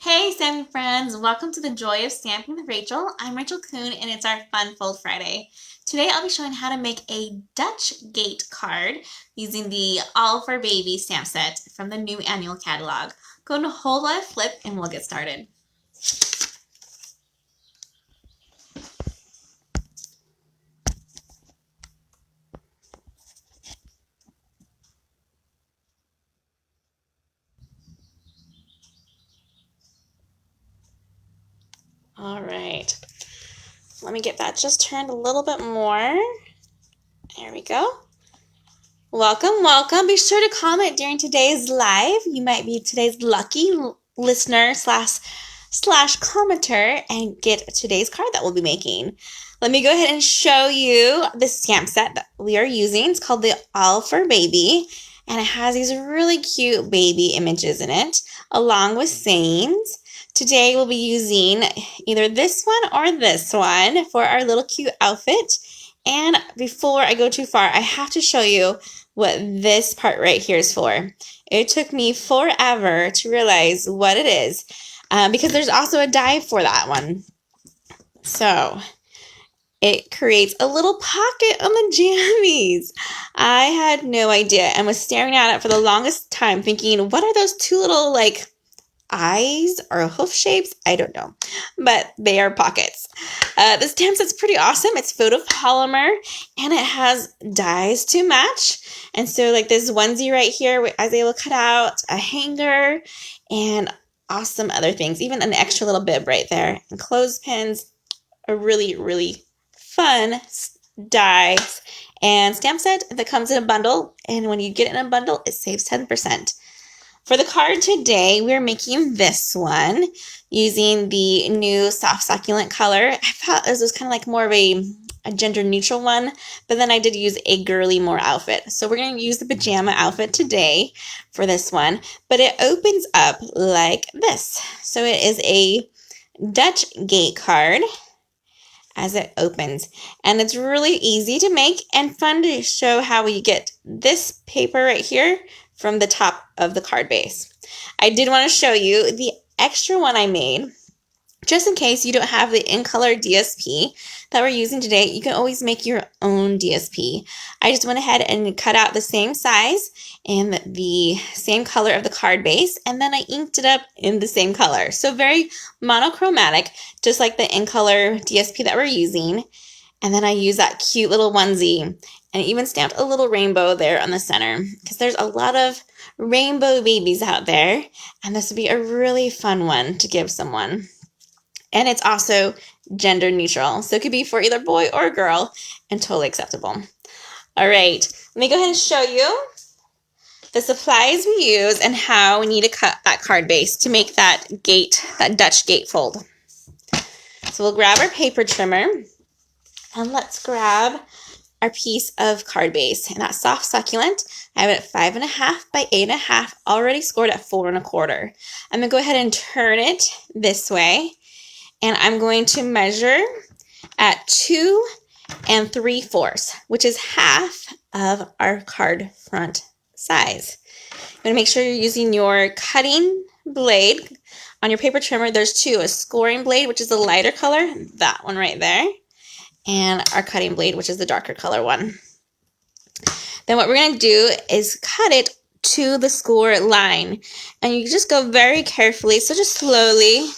Hey Stampin' friends, welcome to the Joy of Stamping with Rachel. I'm Rachel Coon and it's our Fun Fold Friday. Today I'll be showing how to make a Dutch Gate card using the All for Baby stamp set from the new annual catalog. Go to Hold While I Flip and we'll get started. All right, let me get that just turned a little bit more. There we go. Welcome. Be sure to comment during today's live. You might be today's lucky listener slash commenter and get today's card that we'll be making. Let me go ahead and show you the stamp set that we are using. It's called the All for Baby, and it has these really cute baby images in it, along with sayings. Today we'll be using either this one or this one for our little cute outfit. And before I go too far, I have to show you what this part right here is for. It took me forever to realize what it is because there's also a die for that one. So it creates a little pocket on the jammies. I had no idea and was staring at it for the longest time thinking, what are those two little eyes or hoof shapes? I don't know, but they are pockets. The stamp set's pretty awesome. It's photopolymer and it has dies to match. And so this onesie right here, I was able to cut out a hanger and awesome other things, even an extra little bib right there, and clothespins. A really, really fun dies and stamp set that comes in a bundle. And when you get it in a bundle, it saves 10%. For the card today, we're making this one using the new soft succulent color. I thought this was kind of more of a gender neutral one, but then I did use a girly more outfit. So we're going to use the pajama outfit today for this one, but it opens up like this. So it is a Dutch Gate card as it opens, and it's really easy to make and fun to show how we get this paper right here from the top of the card base. I did want to show you the extra one I made. Just in case you don't have the in-color DSP that we're using today, you can always make your own DSP. I just went ahead and cut out the same size and the same color of the card base, and then I inked it up in the same color. So very monochromatic, just like the in-color DSP that we're using. And then I used that cute little onesie and even stamped a little rainbow there on the center because there's a lot of rainbow babies out there, and this would be a really fun one to give someone. And it's also gender neutral, so it could be for either boy or girl and totally acceptable. All right, let me go ahead and show you the supplies we use and how we need to cut that card base to make that Dutch gate fold. So we'll grab our paper trimmer and let's grab our piece of card base, and that soft succulent. I have it at 5.5 by 8.5, already scored at 4 1/4. I'm gonna go ahead and turn it this way, and I'm going to measure at 2 3/4, which is half of our card front size. I'm gonna make sure you're using your cutting blade. On your paper trimmer, there's two: a scoring blade, which is the lighter color, that one right there, and our cutting blade, which is the darker color one. Then what we're going to do is cut it to the score line. And you just go very carefully, so just slowly,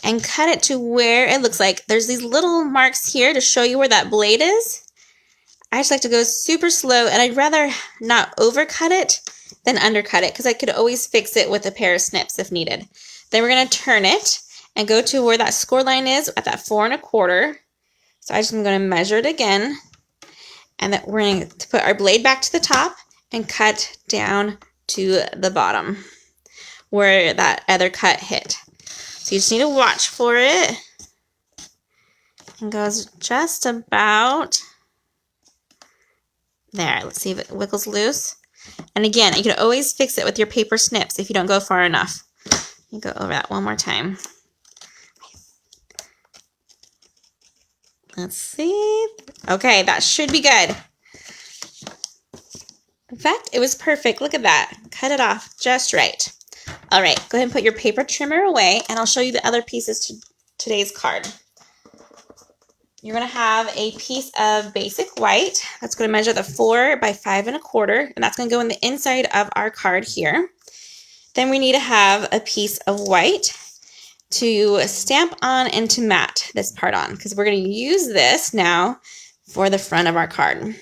and cut it to where it looks like there's these little marks here to show you where that blade is. I just like to go super slow, and I'd rather not overcut it than undercut it because I could always fix it with a pair of snips if needed. Then we're going to turn it and go to where that score line is at that 4 1/4. So I'm going to measure it again, and then we're going to put our blade back to the top and cut down to the bottom where that other cut hit. So you just need to watch for it. It goes just about there. Let's see if it wiggles loose. And again, you can always fix it with your paper snips if you don't go far enough. You go over that one more time. Let's see. Okay, that should be good. In fact, it was perfect. Look at that. Cut it off just right. All right, go ahead and put your paper trimmer away, and I'll show you the other pieces to today's card. You're going to have a piece of basic white. That's going to measure the 4 by 5 1/4, and that's going to go in the inside of our card here. Then we need to have a piece of white to stamp on and to mat this part on, because we're going to use this now for the front of our card.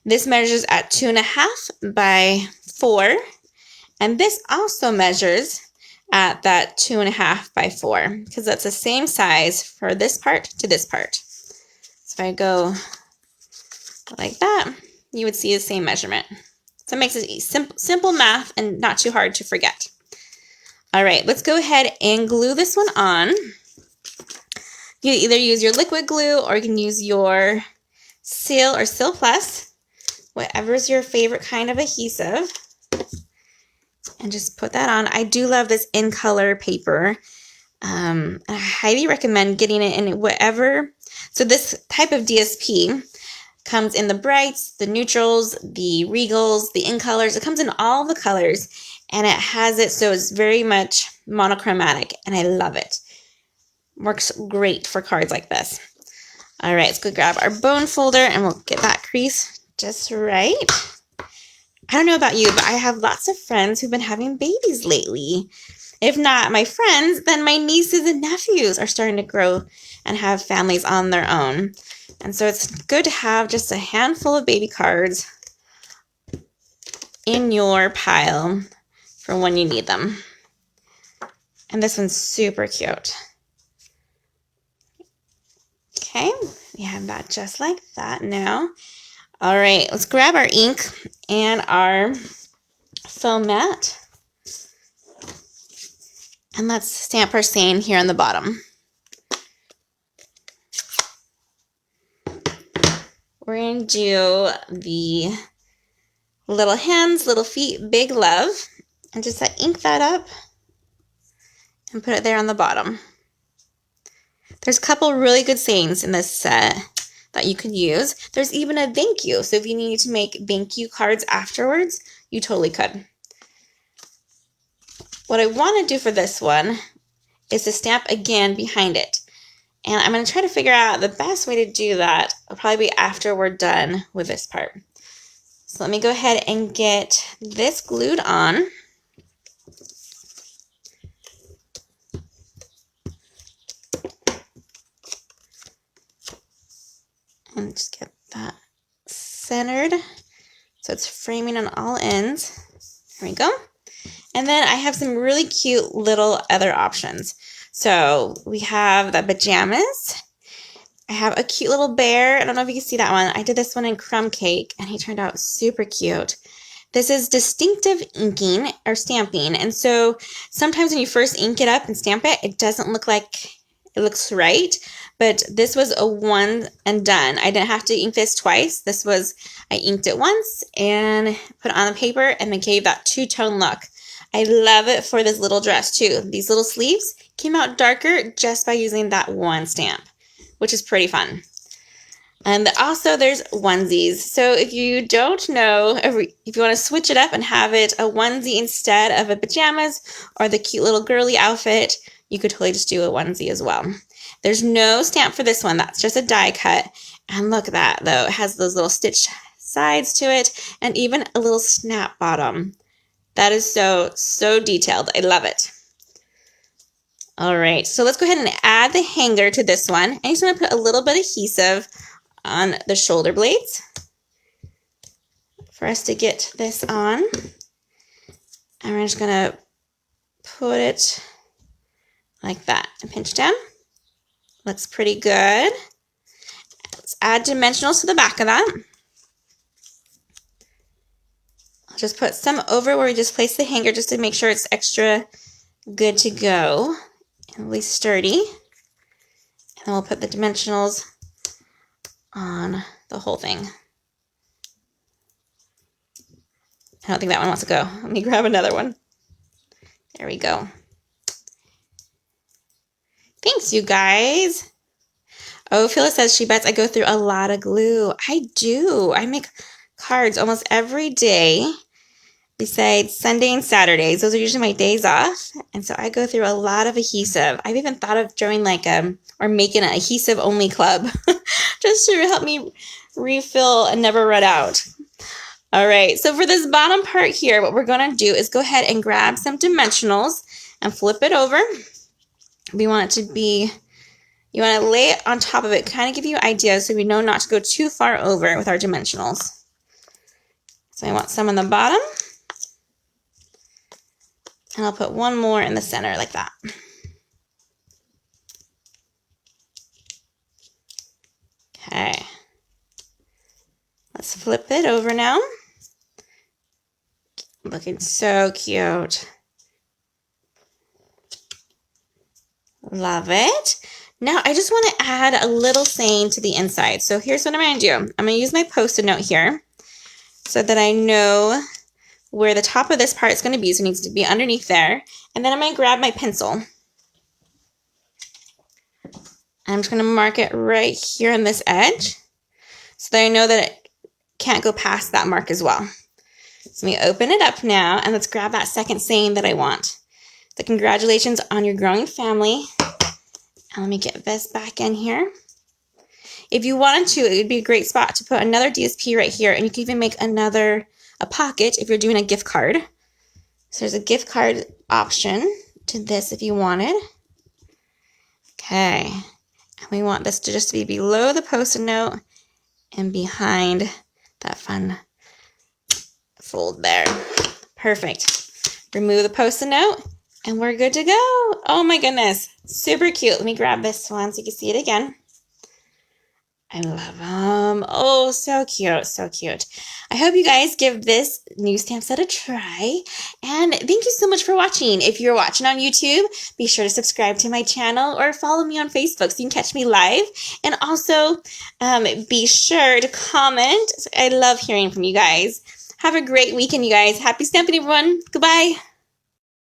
This measures at 2.5 by 4, and this also measures at that 2.5 by 4, because that's the same size for this part to this part. So if I go like that, you would see the same measurement. So it makes it simple math and not too hard to forget. All right, let's go ahead and glue this one on. You either use your liquid glue or you can use your Seal or Seal Plus, whatever is your favorite kind of adhesive. And just put that on. I do love this in color paper. I highly recommend getting it in whatever. So this type of DSP comes in the brights, the neutrals, the regals, the in colors. It comes in all the colors, and it has it so it's very much monochromatic, and I love it. Works great for cards like this. All right, let's go grab our bone folder, and we'll get that crease just right. I don't know about you, but I have lots of friends who've been having babies lately. If not my friends, then my nieces and nephews are starting to grow and have families on their own. And so it's good to have just a handful of baby cards in your pile for when you need them. And this one's super cute. Okay, we have that just like that now. All right, let's grab our ink and our foam mat. And let's stamp our saying here on the bottom. We're going to do the little hands, little feet, big love. And just ink that up and put it there on the bottom. There's a couple really good sayings in this set that you could use. There's even a thank you. So if you need to make thank you cards afterwards, you totally could. What I want to do for this one is to stamp again behind it. And I'm going to try to figure out the best way to do that. It'll probably be after we're done with this part. So let me go ahead and get this glued on. And just get that centered so it's framing on all ends. There we go. And then I have some really cute little other options. So we have the pajamas. I have a cute little bear. I don't know if you can see that one. I did this one in crumb cake and he turned out super cute. This is distinctive inking or stamping. And so sometimes when you first ink it up and stamp it, it doesn't look like it looks right. But this was a one and done. I didn't have to ink this twice. This was, I inked it once and put it on the paper and then gave that two-tone look. I love it for this little dress too. These little sleeves came out darker just by using that one stamp, which is pretty fun. And also there's onesies. So if you don't know, if you want to switch it up and have it a onesie instead of a pajamas or the cute little girly outfit, you could totally just do a onesie as well. There's no stamp for this one. That's just a die cut. And look at that though. It has those little stitch sides to it and even a little snap bottom. That is so detailed. I love it. All right, so let's go ahead and add the hanger to this one. I just want to put a little bit of adhesive on the shoulder blades for us to get this on. And we're just going to put it like that and pinch down. Looks pretty good. Let's add dimensionals to the back of that. I'll just put some over where we just placed the hanger just to make sure it's extra good to go and at least sturdy. And then we'll put the dimensionals on the whole thing. I don't think that one wants to go. Let me grab another one. There we go. Thanks, you guys. Oh, Phyllis says she bets I go through a lot of glue. I do. I make cards almost every day besides Sunday and Saturdays. Those are usually my days off. And so I go through a lot of adhesive. I've even thought of joining like or making an adhesive only club just to help me refill and never run out. All right, so for this bottom part here, what we're gonna do is go ahead and grab some dimensionals and flip it over. We want it to be, you wanna lay it on top of it, kind of give you ideas so we know not to go too far over with our dimensionals. So I want some on the bottom. And I'll put one more in the center like that. Okay. Let's flip it over now. Looking so cute. Love it. Now I just want to add a little saying to the inside. So here's what I'm going to do. I'm going to use my Post-it note here so that I know where the top of this part is going to be. So it needs to be underneath there. And then I'm going to grab my pencil. I'm just going to mark it right here on this edge so that I know that it can't go past that mark as well. So let me open it up now and let's grab that second saying that I want. The congratulations on your growing family. And let me get this back in here. If you wanted to, it would be a great spot to put another DSP right here, and you can even make a pocket if you're doing a gift card. So there's a gift card option to this if you wanted. Okay. And we want this to just be below the Post-it note and behind that fun fold there. Perfect. Remove the Post-it note and we're good to go. Oh my goodness. Super cute. Let me grab this one so you can see it again. I love them. Oh, so cute. So cute. I hope you guys give this new stamp set a try. And thank you so much for watching. If you're watching on YouTube, be sure to subscribe to my channel or follow me on Facebook so you can catch me live. And also be sure to comment. I love hearing from you guys. Have a great weekend, you guys. Happy stamping, everyone. Goodbye.